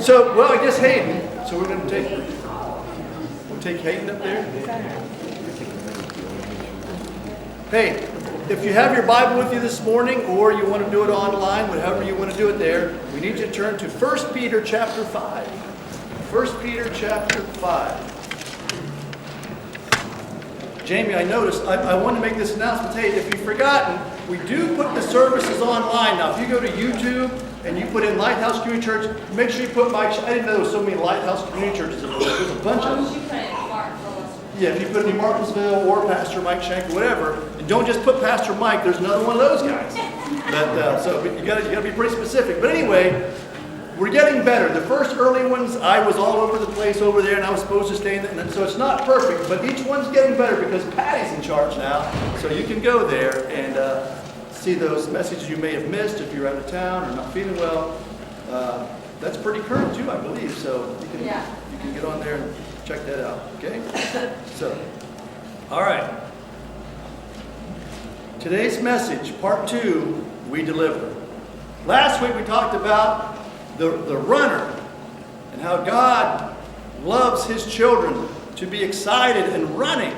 Well, I guess Hayden. So we're going to take Hayden up there. Hey, if you have your Bible with you this morning, or you want to do it online, whatever you want to do it there, we need you to turn to 1 Peter chapter 5. 1 Peter chapter 5. Jamie, I noticed, I want to make this announcement. Hey, if you've forgotten, we do put the services online. Now, if you go to YouTube and you put in Lighthouse Community Church, make sure you put Mike. I didn't know there was so many Lighthouse Community Churches. There's a bunch of them. Yeah, if you put in Martinsville or Pastor Mike Shank or whatever, and don't just put Pastor Mike, there's another one of those guys. So you got to be pretty specific. But anyway, we're getting better. The first early ones, I was all over the place over there, and I was supposed to stay in it. And so it's not perfect, but each one's getting better because Patty's in charge now. So you can go there and see those messages you may have missed if you're out of town or not feeling well. That's pretty current too, I believe. So you can get on there and check that out. Okay? So, all right. Today's message, part 2, we deliver. Last week we talked about the runner and how God loves his children to be excited and running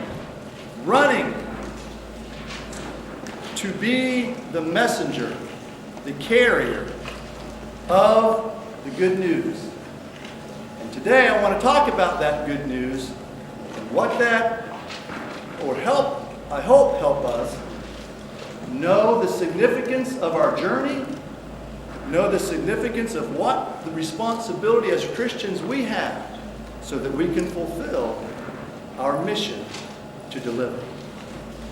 to be the messenger, the carrier of the good news. And today I want to talk about that good news and what that will help us know the significance of our journey, know the significance of what the responsibility as Christians we have so that we can fulfill our mission to deliver.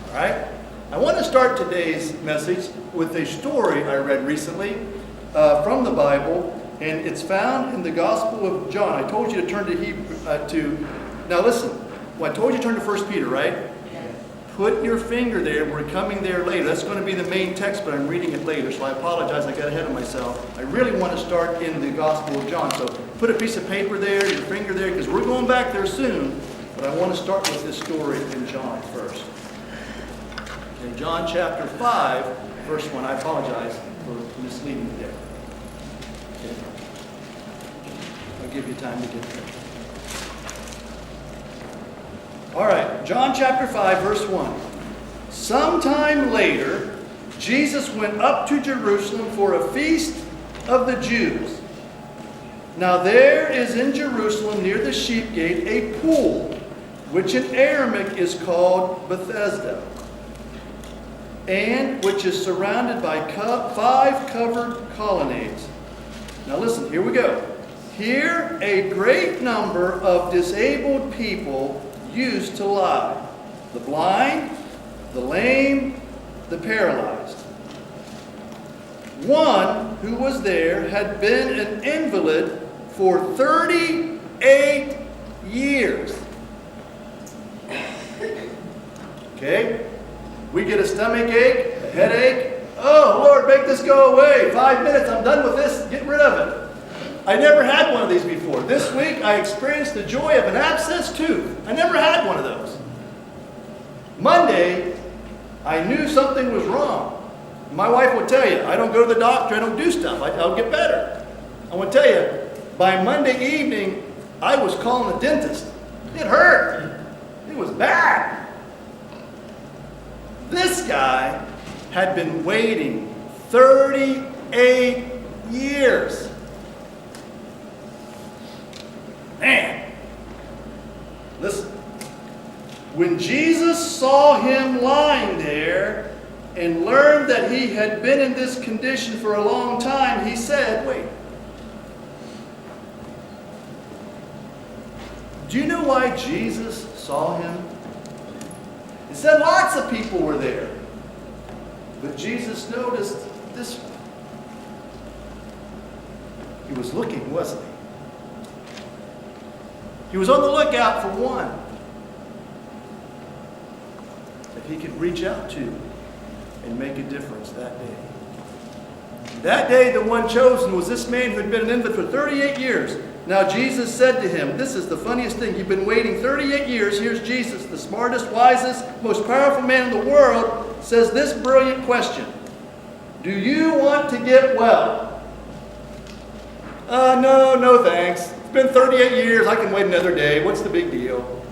All right? I want to start today's message with a story I read recently from the Bible, and it's found in the Gospel of John. I told you to turn to now listen, well, I told you to turn to 1 Peter, right? Put your finger there. We're coming there later. That's going to be the main text, but I'm reading it later, so I apologize. I got ahead of myself. I really want to start in the Gospel of John. So put a piece of paper there, your finger there, because we're going back there soon. But I want to start with this story in John first. In John chapter 5, verse 1. I apologize for misleading you there. Okay. I'll give you time to get there. All right, John chapter 5, verse 1. Sometime later, Jesus went up to Jerusalem for a feast of the Jews. Now there is in Jerusalem near the sheep gate a pool, which in Aramaic is called Bethesda, and which is surrounded by 5 covered colonnades. Now listen, here we go. Here a great number of disabled people used to lie: the blind, the lame, the paralyzed. One who was there had been an invalid for 38 years. Okay? We get a stomach ache, a headache. Oh, Lord, make this go away. 5 minutes, I'm done with this. Get rid of it. I never had one of these before. This week, I experienced the joy of an abscessed tooth. I never had one of those. Monday, I knew something was wrong. My wife will tell you, I don't go to the doctor, I don't do stuff. I'll get better. I want to tell you, by Monday evening, I was calling the dentist. It hurt. It was bad. This guy had been waiting 38 years. Man, listen. When Jesus saw him lying there and learned that he had been in this condition for a long time, he said, wait. Do you know why Jesus saw him? It said lots of people were there. But Jesus noticed this one. He was looking, wasn't he? He was on the lookout for one that he could reach out to and make a difference that day. That day, the one chosen was this man who had been an invalid for 38 years. Now Jesus said to him, this is the funniest thing, you've been waiting 38 years, here's Jesus, the smartest, wisest, most powerful man in the world, says this brilliant question: do you want to get well? No thanks. It's been 38 years. I can wait another day. What's the big deal?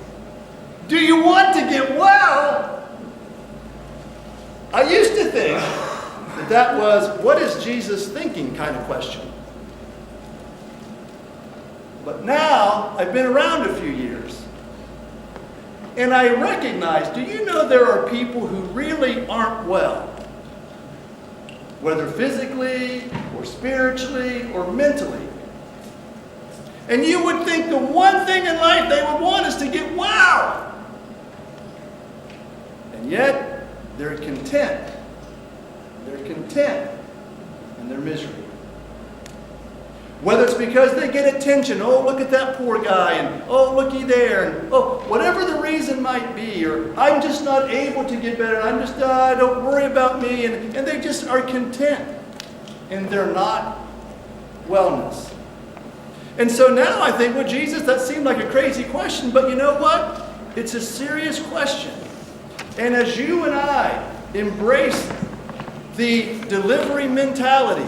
Do you want to get well? I used to think that was, what is Jesus thinking kind of question. But now, I've been around a few years. And I recognize, do you know there are people who really aren't well? Whether physically, or spiritually, or mentally. And you would think the one thing in life they would want is to get well. And yet, they're content. They're content in their misery. Whether it's because they get attention, oh, look at that poor guy, and oh, looky there, and oh, whatever the reason might be, or I'm just not able to get better, I'm just, don't worry about me, and they just are content in their not wellness. And so now I think, well, Jesus, that seemed like a crazy question, but you know what? It's a serious question. And as you and I embrace the delivery mentality,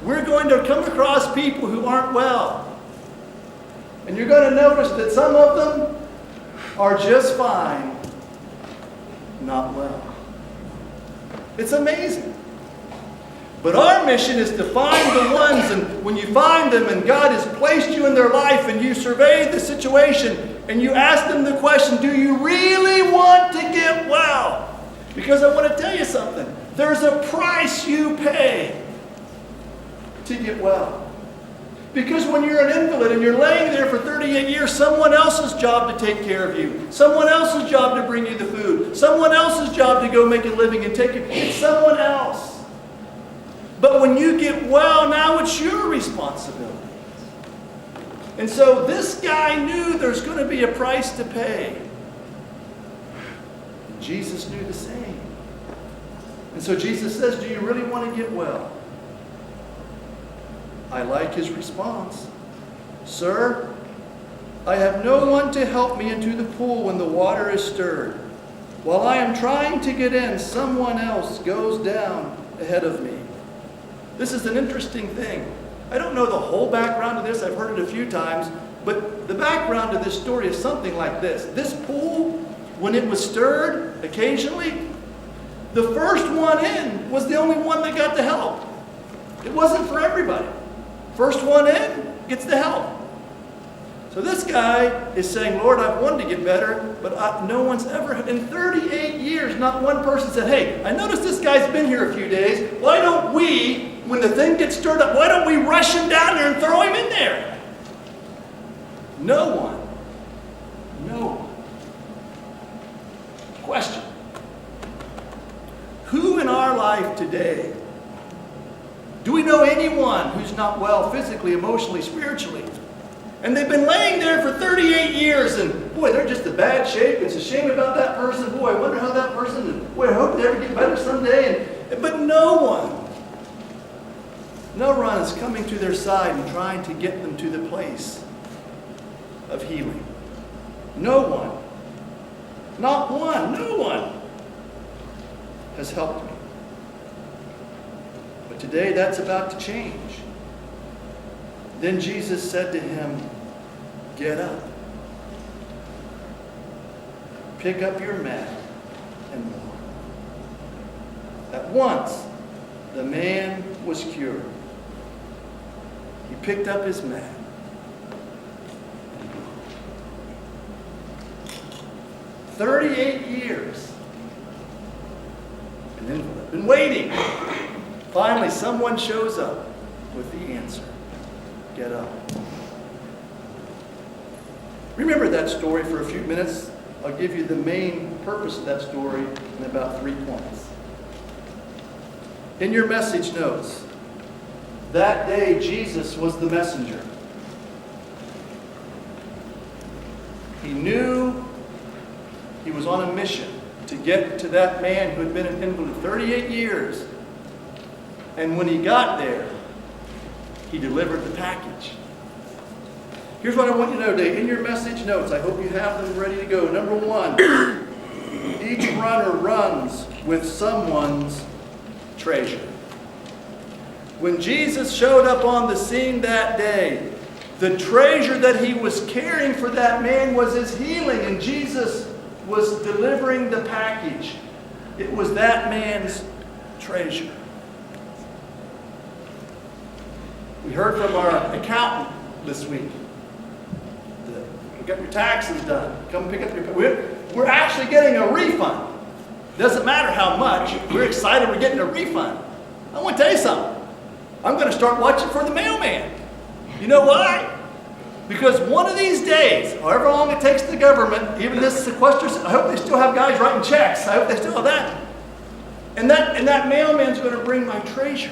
we're going to come across people who aren't well. And you're going to notice that some of them are just fine, not well. It's amazing. But our mission is to find the ones, and when you find them and God has placed you in their life and you survey the situation and you ask them the question, do you really want to get well? Because I want to tell you something. There's a price you pay to get well. Because when you're an invalid and you're laying there for 38 years, someone else's job to take care of you, someone else's job to bring you the food, someone else's job to go make a living and take it, it's someone else. But when you get well, now it's your responsibility. And so this guy knew there's going to be a price to pay. And Jesus knew the same. And so Jesus says, do you really want to get well? I like his response. Sir, I have no one to help me into the pool when the water is stirred. While I am trying to get in, someone else goes down ahead of me. This is an interesting thing. I don't know the whole background of this. I've heard it a few times. But the background of this story is something like this. This pool, when it was stirred occasionally, the first one in was the only one that got the help. It wasn't for everybody. First one in gets the help. So this guy is saying, Lord, I've wanted to get better, but no one's ever, in 38 years, not one person said, hey, I noticed this guy's been here a few days. Why don't we, when the thing gets stirred up, why don't we rush him down there and throw him in there? No one. No one. Question. Who in our life today, do we know anyone who's not well physically, emotionally, spiritually? And they've been laying there for 38 years, and boy, they're just in bad shape. It's a shame about that person. Boy, I wonder how that person, and boy, I hope they ever get better someday. But no one is coming to their side and trying to get them to the place of healing. No one, not one, no one has helped me. But today that's about to change. Then Jesus said to him, get up. Pick up your mat and walk. At once, the man was cured. He picked up his mat. 38 years. An invalid. Been waiting. Finally, someone shows up with the answer. Get up. Remember that story for a few minutes. I'll give you the main purpose of that story in about 3 points. In your message notes, that day Jesus was the messenger. He knew he was on a mission to get to that man who had been an invalid 38 years. And when he got there, he delivered the package. Here's what I want you to know today. In your message notes, I hope you have them ready to go. Number 1, each runner runs with someone's treasure. When Jesus showed up on the scene that day, the treasure that he was carrying for that man was his healing, and Jesus was delivering the package. It was that man's treasure. We heard from our accountant this week. You got your taxes done. Come pick up your... We're actually getting a refund. Doesn't matter how much. We're excited we're getting a refund. I want to tell you something. I'm going to start watching for the mailman. You know why? Because one of these days, however long it takes the government, even this sequester, I hope they still have guys writing checks. I hope they still have that. And that mailman's going to bring my treasure.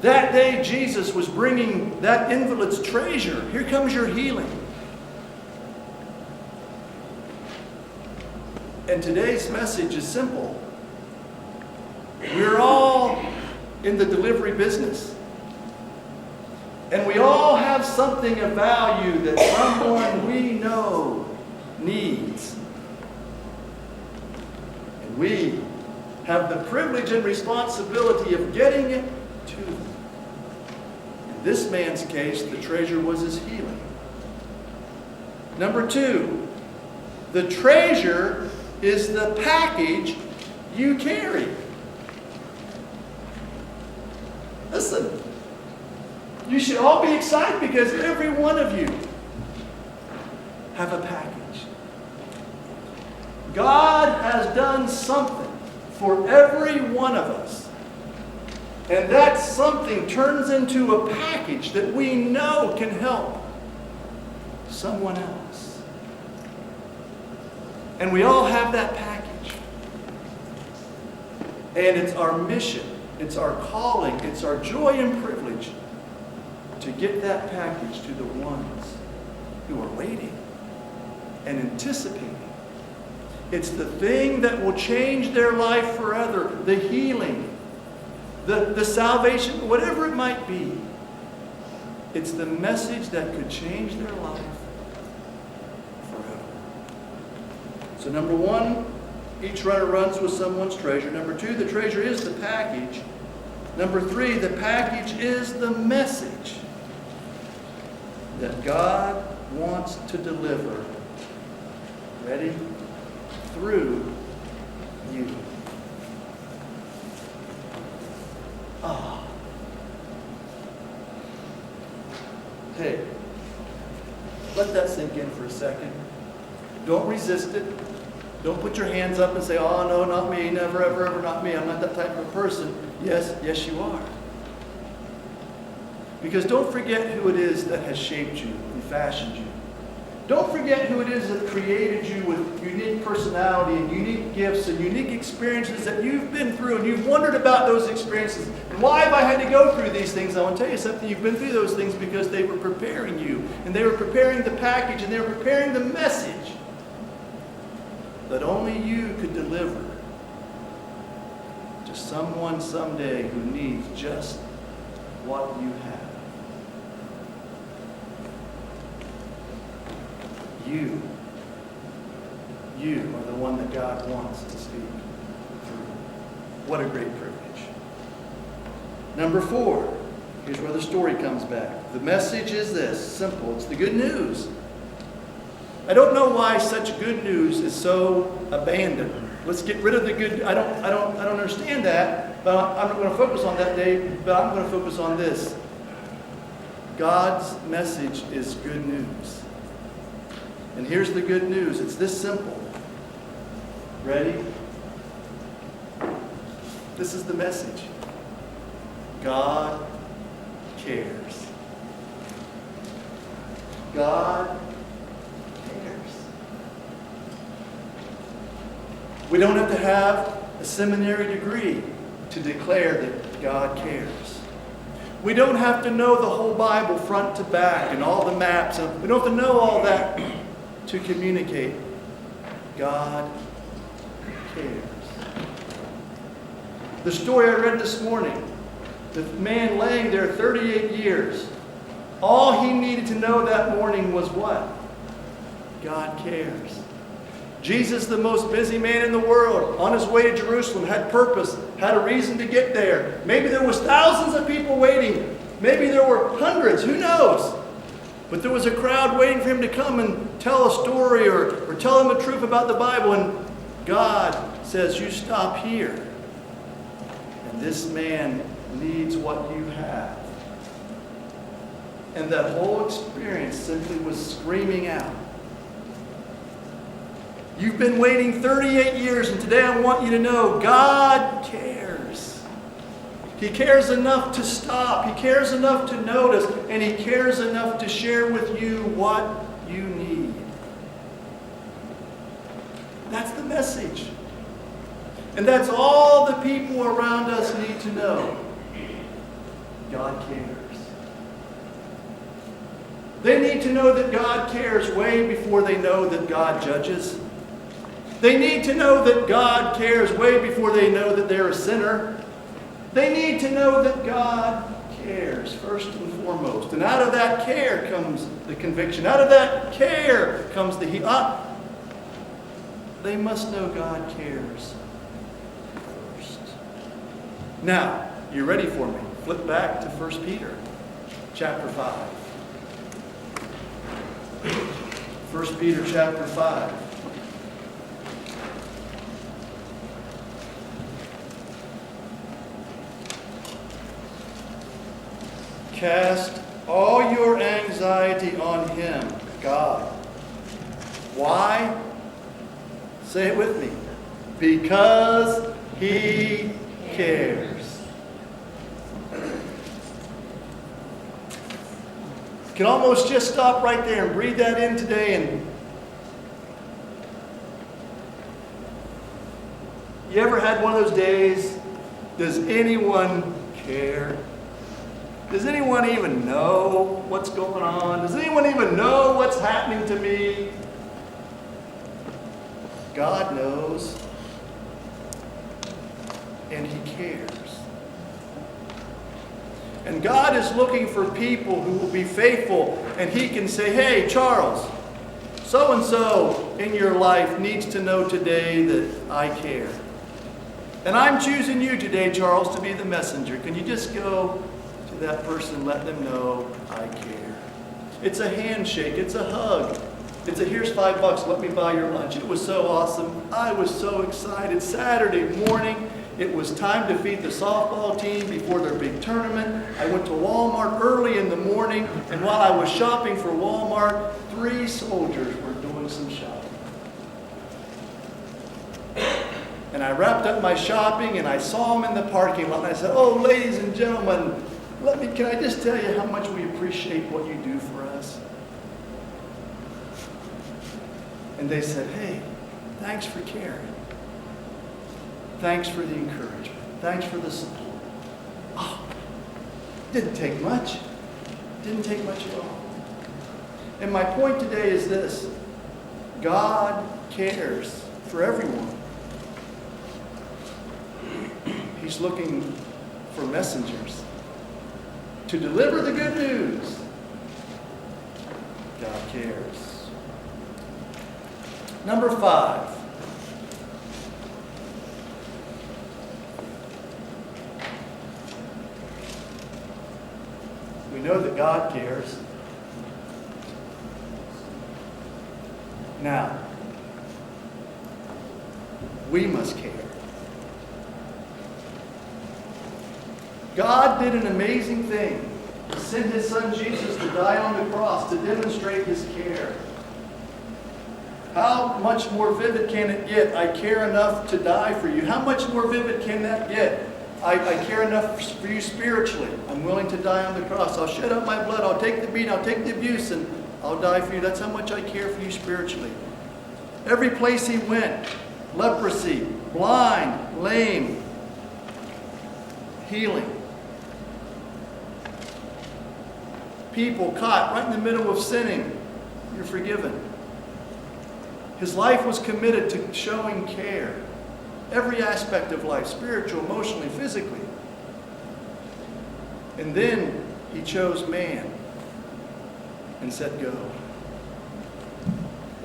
That day, Jesus was bringing that invalid's treasure. Here comes your healing. And today's message is simple. We're all in the delivery business. And we all have something of value that someone we know needs. And we have the privilege and responsibility of getting it to them. In this man's case, the treasure was his healing. Number 2, the treasure is the package you carry. Listen, you should all be excited because every one of you have a package. God has done something for every one of us. And that something turns into a package that we know can help someone else. And we all have that package. And it's our mission, it's our calling, it's our joy and privilege to get that package to the ones who are waiting and anticipating. It's the thing that will change their life forever, the healing, the salvation, whatever it might be. It's the message that could change their life forever. So number 1, each runner runs with someone's treasure. Number 2, the treasure is the package. Number 3, the package is the message that God wants to deliver. Ready? Through you. Ah. Hey, let that sink in for a second. Don't resist it. Don't put your hands up and say, oh no, not me, never, ever, ever, not me. I'm not that type of person. Yes, you are. Because don't forget who it is that has shaped you and fashioned you. Don't forget who it is that created you with unique personality and unique gifts and unique experiences that you've been through, and you've wondered about those experiences. And why have I had to go through these things? I want to tell you something. You've been through those things because they were preparing you, and they were preparing the package, and they were preparing the message that only you could deliver to someone someday who needs just what you have. You are the one that God wants to speak through. What a great privilege. Number 4, here's where the story comes back. The message is this, simple. It's the good news. I don't know why such good news is so abandoned. Let's get rid of the good. I don't understand that, but I'm not going to focus on that day, but I'm going to focus on this. God's message is good news. And here's the good news. It's this simple. Ready? This is the message. God cares. God cares. We don't have to have a seminary degree to declare that God cares. We don't have to know the whole Bible front to back and all the maps. We don't have to know all that to communicate. God cares. The story I read this morning, the man laying there 38 years, all he needed to know that morning was what? God cares. Jesus, the most busy man in the world, on his way to Jerusalem, had purpose, had a reason to get there. Maybe there was thousands of people waiting. Maybe there were hundreds, who knows? But there was a crowd waiting for him to come and tell a story or tell them the truth about the Bible. And God says, you stop here. And this man needs what you have. And that whole experience simply was screaming out. You've been waiting 38 years, and today I want you to know God cares. He cares enough to stop. He cares enough to notice. And He cares enough to share with you what you need. That's the message. And that's all the people around us need to know. God cares. They need to know that God cares way before they know that God judges. They need to know that God cares way before they know that they're a sinner. They need to know that God cares first and foremost. And out of that care comes the conviction. Out of that care comes the healing. They must know God cares first. Now, you ready for me? Flip back to 1 Peter chapter 5. 1 Peter chapter 5. Cast all your anxiety on Him, God. Why? Say it with me. Because He cares. You can almost just stop right there and breathe that in today. And you ever had one of those days? Does anyone care? Does anyone even know what's going on? Does anyone even know what's happening to me? God knows. And He cares. And God is looking for people who will be faithful. And He can say, hey, Charles, so-and-so in your life needs to know today that I care. And I'm choosing you today, Charles, to be the messenger. Can you just go to that person, let them know I care? It's a handshake. It's a hug. It's a, here's $5, let me buy your lunch. It was so awesome. I was so excited. Saturday morning, it was time to feed the softball team before their big tournament. I went to Walmart early in the morning, and while I was shopping for Walmart, 3 soldiers were doing some shopping. And I wrapped up my shopping, and I saw them in the parking lot, and I said, oh, ladies and gentlemen, can I just tell you how much we appreciate what you do for us? And they said, hey, thanks for caring. Thanks for the encouragement. Thanks for the support. Oh, didn't take much. Didn't take much at all. And my point today is this. God cares for everyone. He's looking for messengers to deliver the good news. God cares. Number 5. We know that God cares. Now, we must care. God did an amazing thing. He sent His Son Jesus to die on the cross to demonstrate His care. How much more vivid can it get? I care enough to die for you. How much more vivid can that get? I care enough for you spiritually. I'm willing to die on the cross. I'll shed out my blood. I'll take the beating. I'll take the abuse, and I'll die for you. That's how much I care for you spiritually. Every place He went, leprosy, blind, lame, healing. People caught right in the middle of sinning, you're forgiven. His life was committed to showing care. Every aspect of life, spiritual, emotionally, physically. And then He chose man and said, go.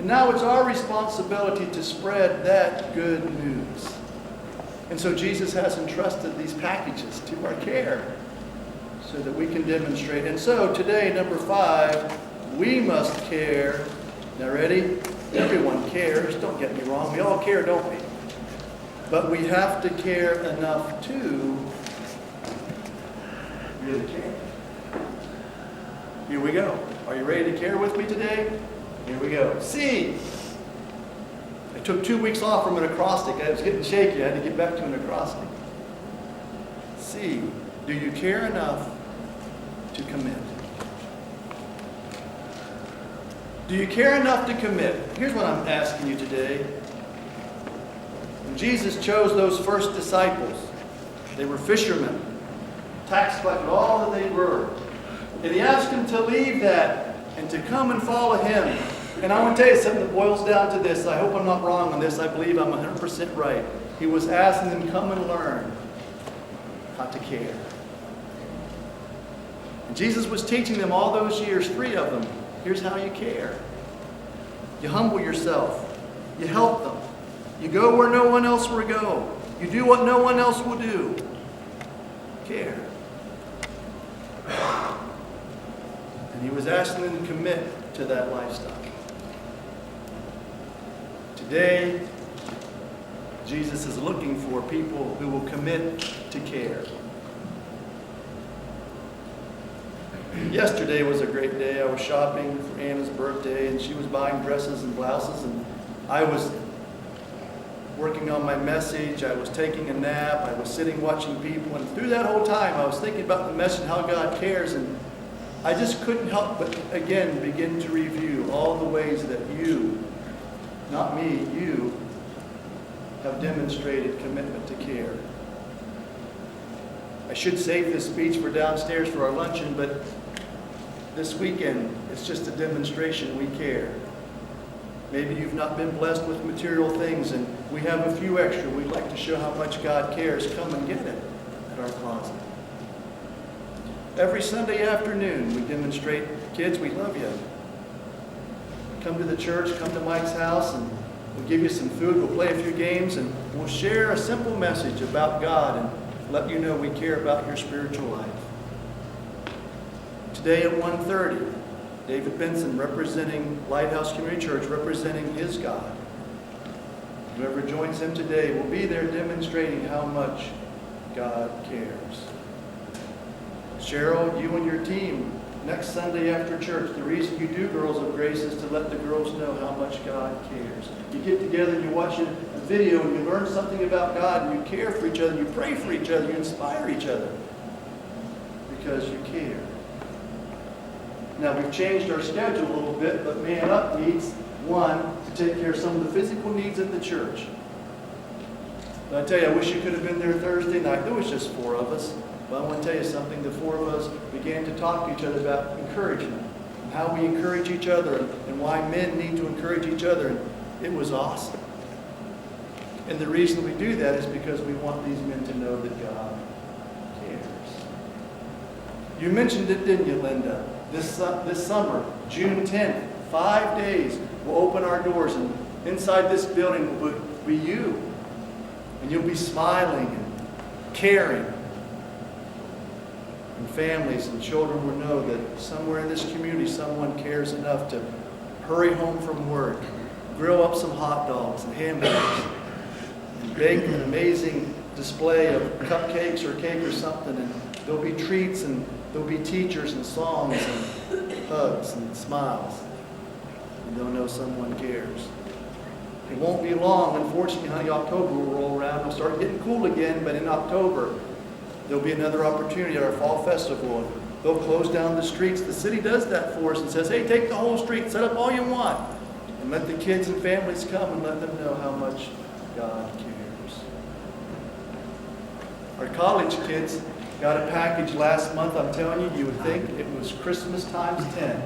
And now it's our responsibility to spread that good news. And so Jesus has entrusted these packages to our care so that we can demonstrate. And so today, number 5, we must care. Now ready? Everyone cares. Don't get me wrong. We all care, don't we? But we have to care enough to really care. Here we go. Are you ready to care with me today? Here we go. C. I took 2 weeks off from an acrostic. I was getting shaky. I had to get back to an acrostic. C. Do you care enough to commit? Do you care enough to commit? Here's what I'm asking you today. When Jesus chose those first disciples, they were fishermen, tax collectors, all that they were. And he asked them to leave that and to come and follow him. And I want to tell you something that boils down to this. I hope I'm not wrong on this. I believe I'm 100% right. He was asking them to come and learn how to care. And Jesus was teaching them all those years, 3 of them. Here's how you care. You humble yourself. You help them. You go where no one else will go. You do what no one else will do. Care. And he was asking them to commit to that lifestyle. Today, Jesus is looking for people who will commit to care. Yesterday was a great day. I was shopping for Anna's birthday, and she was buying dresses and blouses, and I was working on my message. I was taking a nap. I was sitting watching people, and through that whole time, I was thinking about the message, how God cares, and I just couldn't help but, again, begin to review all the ways that you, not me, you, have demonstrated commitment to care. I should save this speech for downstairs for our luncheon, but this weekend, it's just a demonstration we care. Maybe you've not been blessed with material things, and we have a few extra. We'd like to show how much God cares. Come and get it at our closet. Every Sunday afternoon, we demonstrate, kids, we love you. Come to the church, come to Mike's house, and we'll give you some food. We'll play a few games, and we'll share a simple message about God and let you know we care about your spiritual life. Today at 1:30, David Benson, representing Lighthouse Community Church, representing his God. Whoever joins him today will be there demonstrating how much God cares. Cheryl, you and your team, next Sunday after church, the reason you do Girls of Grace is to let the girls know how much God cares. You get together and you watch a video and you learn something about God and you care for each other, you pray for each other, you inspire each other because you care. Now, we've changed our schedule a little bit, but Man Up needs, one, to take care of some of the physical needs in the church. But I tell you, I wish you could have been there Thursday night. There was just 4 of us. But I want to tell you something. The 4 of us began to talk to each other about encouragement, and how we encourage each other, and why men need to encourage each other. And it was awesome. And the reason we do that is because we want these men to know that God cares. You mentioned it, didn't you, Linda? This summer, June 10th, 5 days, we'll open our doors, and inside this building will be you. And you'll be smiling and caring. And families and children will know that somewhere in this community, someone cares enough to hurry home from work, grill up some hot dogs and hamburgers, and bake an amazing display of cupcakes or cake or something, and there'll be treats, and there'll be teachers and songs and hugs and smiles. And they'll know someone cares. It won't be long. Unfortunately, honey, October will roll around. It'll start getting cool again, but in October, there'll be another opportunity at our fall festival. They'll close down the streets. The city does that for us and says, hey, take the whole street, set up all you want, and let the kids and families come and let them know how much God cares. Our college kids got a package last month. I'm telling you, you would think it was Christmas times 10.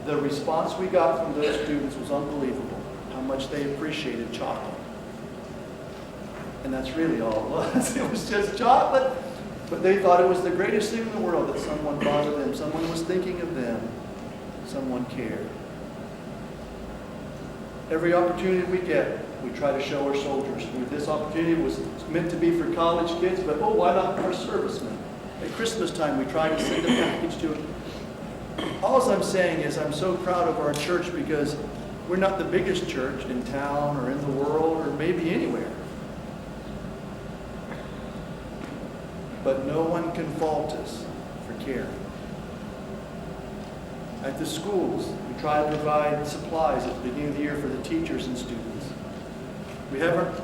The response we got from those students was unbelievable, how much they appreciated chocolate. And that's really all it was. It was just chocolate. But they thought it was the greatest thing in the world that someone bothered them. Someone was thinking of them. Someone cared. Every opportunity we get, we try to show our soldiers. This opportunity was meant to be for college kids, but why not our servicemen? At Christmas time, we try to send a package to them. All I'm saying is I'm so proud of our church because we're not the biggest church in town or in the world or maybe anywhere. But no one can fault us for caring. At the schools, we try to provide supplies at the beginning of the year for the teachers and students. We haven't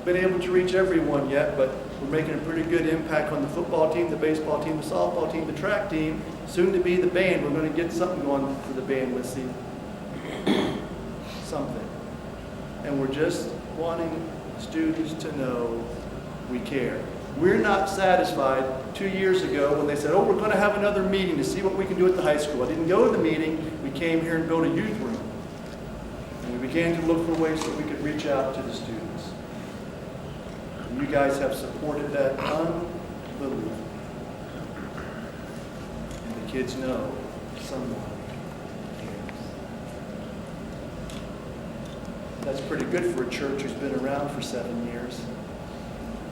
been able to reach everyone yet, but we're making a pretty good impact on the football team, the baseball team, the softball team, the track team, soon to be the band. We're going to get something going for the band. Let's see. Something. And we're just wanting students to know we care. We're not satisfied 2 years ago when they said, we're going to have another meeting to see what we can do at the high school. I didn't go to the meeting. We came here and built a youth room. And we began to look for ways that we could reach out to the students. And you guys have supported that unbelievably. And the kids know someone cares. That's pretty good for a church who's been around for 7 years.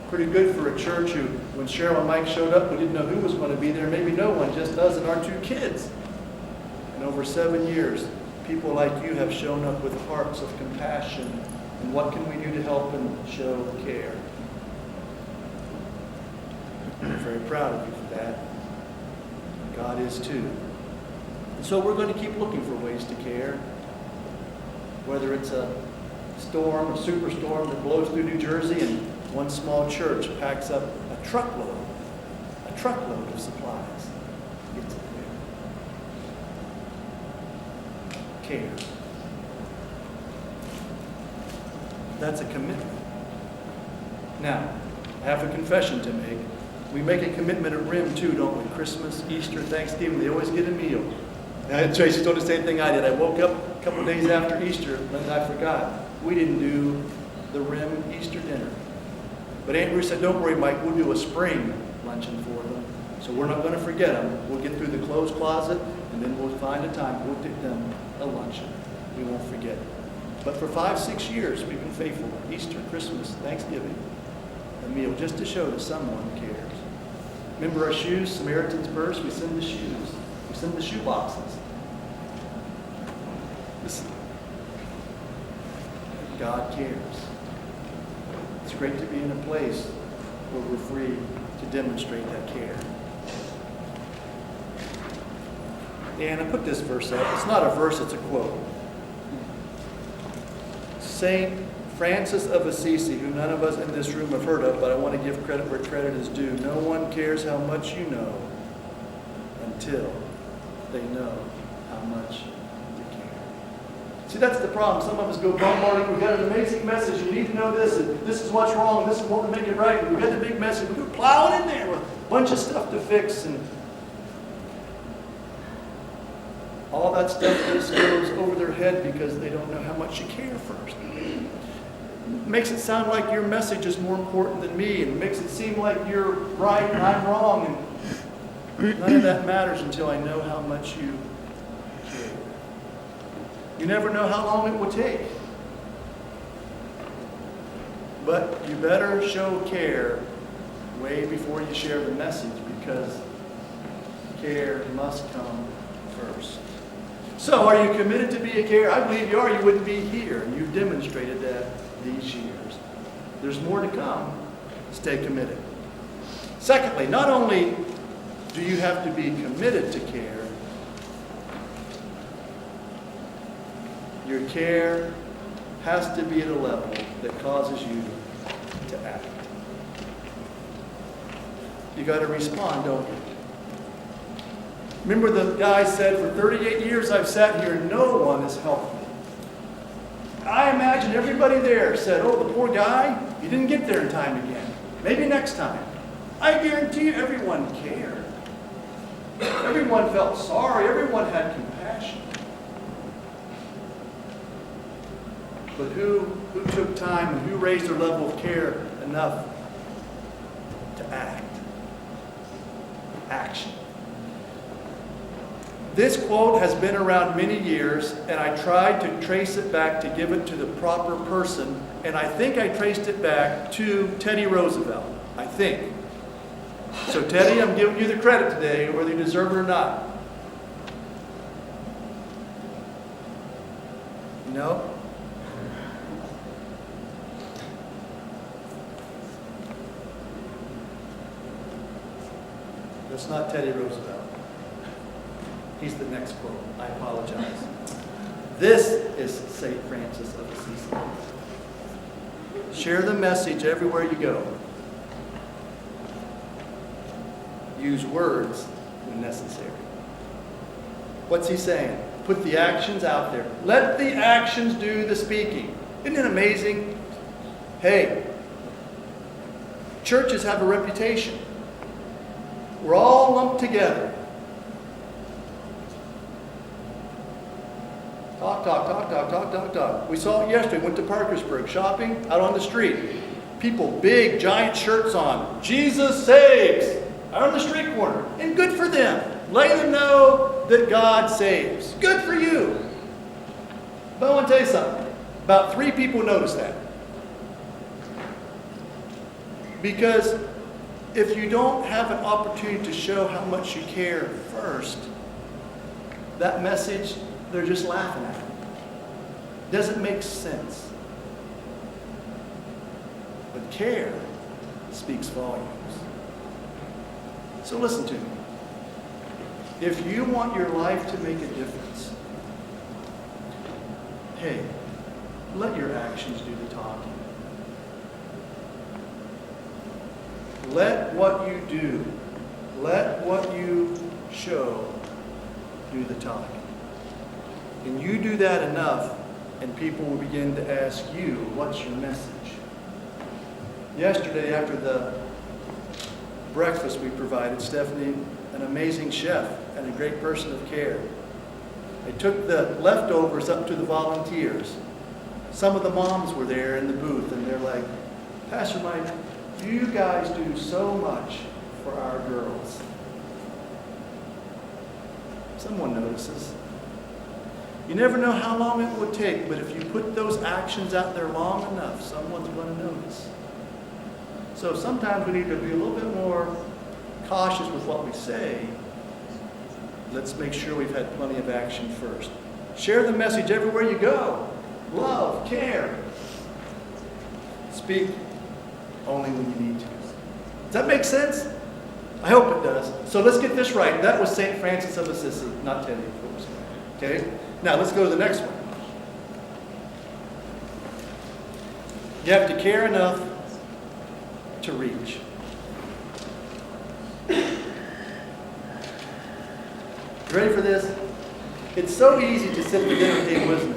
Pretty good for a church who, when Cheryl and Mike showed up, we didn't know who was going to be there. Maybe no one, just us and our 2 kids. And over 7 years, people like you have shown up with hearts of compassion. And what can we do to help and show care? I'm very proud of you for that. God is too. And so we're going to keep looking for ways to care. Whether it's a storm, a superstorm that blows through New Jersey and one small church packs up a truckload of supplies. Gets it there. Care. That's a commitment. Now, I have a confession to make. We make a commitment at RIM too, don't we? Christmas, Easter, Thanksgiving, they always get a meal. And Tracy told the same thing I did. I woke up a couple days after Easter and I forgot. We didn't do the RIM Easter dinner. But Aunt Ruth said, don't worry, Mike, we'll do a spring luncheon for them. So we're not going to forget them. We'll get through the clothes closet, and then we'll find a time. We'll get them a luncheon. We won't forget. But for 5-6 years, we've been faithful. Easter, Christmas, Thanksgiving, a meal just to show that someone cares. Remember our shoes, Samaritan's Purse? We send the shoes. We send the shoe boxes. Listen. God cares. It's great to be in a place where we're free to demonstrate that care. And I put this verse up. It's not a verse, it's a quote. Saint Francis of Assisi, who none of us in this room have heard of, but I want to give credit where credit is due. No one cares how much you know until they know how much you care. See, that's the problem. Some of us go bombarding. We've got an amazing message. You need to know this, and this is what's wrong, and this is what will make it right. We've got the big message. We go plowing in there with a bunch of stuff to fix, and all that stuff just goes over their head because they don't know how much you care first. It makes it sound like your message is more important than me, and it makes it seem like you're right and I'm wrong, and none of that matters until I know how much you care. You never know how long it will take. But you better show care way before you share the message, because care must come first. So, are you committed to be a carer? I believe you are. You wouldn't be here. And you've demonstrated that these years. There's more to come. Stay committed. Secondly, not only do you have to be committed to care, your care has to be at a level that causes you to act. You got to respond, don't you? Remember the guy said, for 38 years I've sat here and no one has helped me. I imagine everybody there said, oh, the poor guy, he didn't get there in time again. Maybe next time. I guarantee you everyone cared. Everyone felt sorry. Everyone had compassion. But who took time and who raised their level of care enough to act? Action. This quote has been around many years, and I tried to trace it back to give it to the proper person, and I think I traced it back to Teddy Roosevelt, I think. So Teddy, I'm giving you the credit today, whether you deserve it or not. No? That's not Teddy Roosevelt. He's the next quote. I apologize. This is St. Francis of Assisi. Share the message everywhere you go. Use words when necessary. What's he saying? Put the actions out there. Let the actions do the speaking. Isn't it amazing? Hey, churches have a reputation. We're all lumped together. Talk. We saw it yesterday. Went to Parkersburg shopping out on the street. People, big, giant shirts on. Jesus saves. Out on the street corner. And good for them. Let them know that God saves. Good for you. But I want to tell you something. About 3 people noticed that. Because if you don't have an opportunity to show how much you care first, that message, they're just laughing at it. Doesn't make sense. But care speaks volumes. So listen to me. If you want your life to make a difference, hey, let your actions do the talking. Let what you do, let what you show do the talking. And you do that enough, and people will begin to ask you, what's your message? Yesterday, after the breakfast we provided, Stephanie, an amazing chef and a great person of care, they took the leftovers up to the volunteers. Some of the moms were there in the booth, and they're like, Pastor Mike, you guys do so much for our girls. Someone notices. You never know how long it would take, but if you put those actions out there long enough, someone's going to notice. So sometimes we need to be a little bit more cautious with what we say. Let's make sure we've had plenty of action first. Share the message everywhere you go. Love, care. Speak only when you need to. Does that make sense? I hope it does. So let's get this right. That was St. Francis of Assisi, not Teddy, of course. Okay? Now let's go to the next one. You have to care enough to reach. You ready for this? It's so easy to sit at the dinner table, isn't it?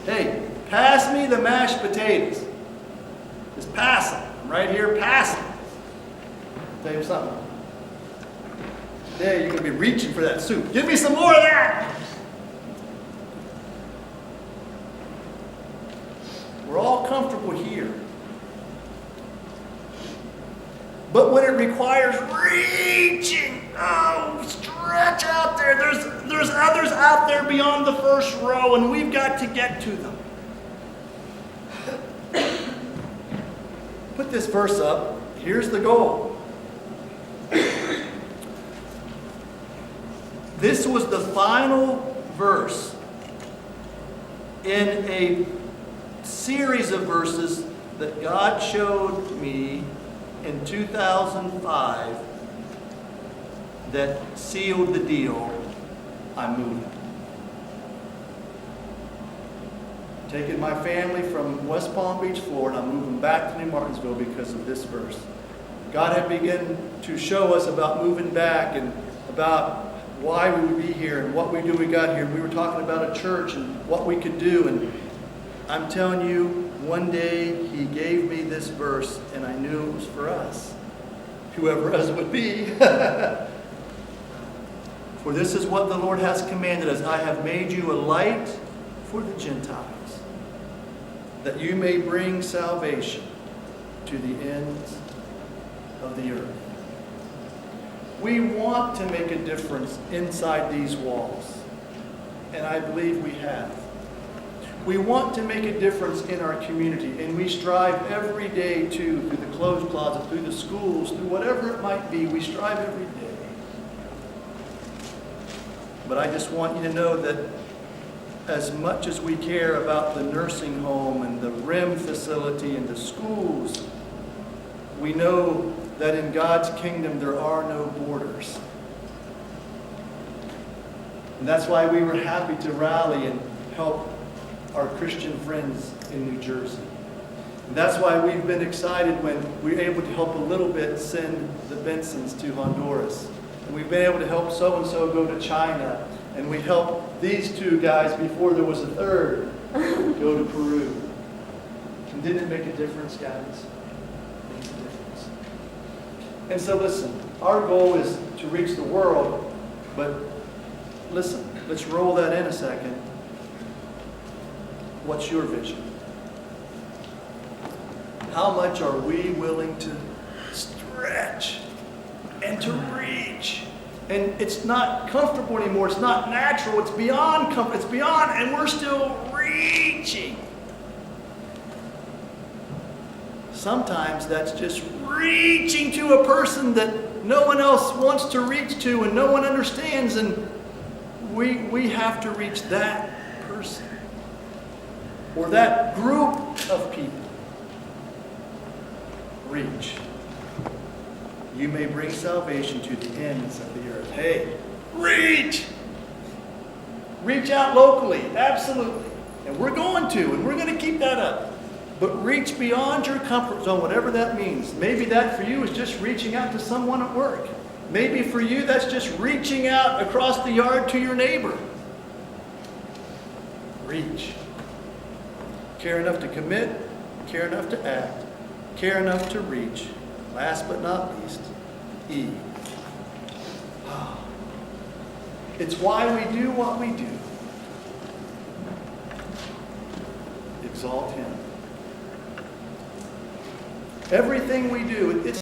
Hey, pass me the mashed potatoes. Just pass them. I'm right here, pass them. I'll tell you something. Today you're going to be reaching for that soup. Give me some more of that. We're all comfortable here. But when it requires reaching, stretch out there. There's others out there beyond the first row, and we've got to get to them. Put this verse up. Here's the goal. This was the final verse in a series of verses that God showed me in 2005 that sealed the deal. I'm moving. Taking my family from West Palm Beach, Florida, I'm moving back to New Martinsville because of this verse. God had begun to show us about moving back and about why we would be here and what we got here. We were talking about a church and what we could do, and I'm telling you, one day He gave me this verse, and I knew it was for us, whoever us would be. For this is what the Lord has commanded us. I have made you a light for the Gentiles, that you may bring salvation to the ends of the earth. We want to make a difference inside these walls, and I believe we have. We want to make a difference in our community, and we strive every day through the clothes closet, through the schools, through whatever it might be. We strive every day. But I just want you to know that as much as we care about the nursing home and the RIM facility and the schools, we know that in God's kingdom there are no borders. And that's why we were happy to rally and help our Christian friends in New Jersey. And that's why we've been excited when we were able to help a little bit send the Bensons to Honduras. And we've been able to help so-and-so go to China. And we helped these two guys before there was a third go to Peru. And didn't it make a difference, guys? It makes a difference. And so listen, our goal is to reach the world, but listen, let's roll that in a second. What's your vision? How much are we willing to stretch and to reach? And it's not comfortable anymore. It's not natural. It's beyond comfort. It's beyond, and we're still reaching. Sometimes that's just reaching to a person that no one else wants to reach to and no one understands, and we have to reach that person or that group of people. Reach. You may bring salvation to the ends of the earth. Hey, reach! Reach out locally, absolutely. And we're going to, and we're going to keep that up. But reach beyond your comfort zone, whatever that means. Maybe that for you is just reaching out to someone at work. Maybe for you that's just reaching out across the yard to your neighbor. Reach. Care enough to commit, care enough to act, care enough to reach. Last but not least, E. It's why we do what we do. Exalt Him. Everything we do, it's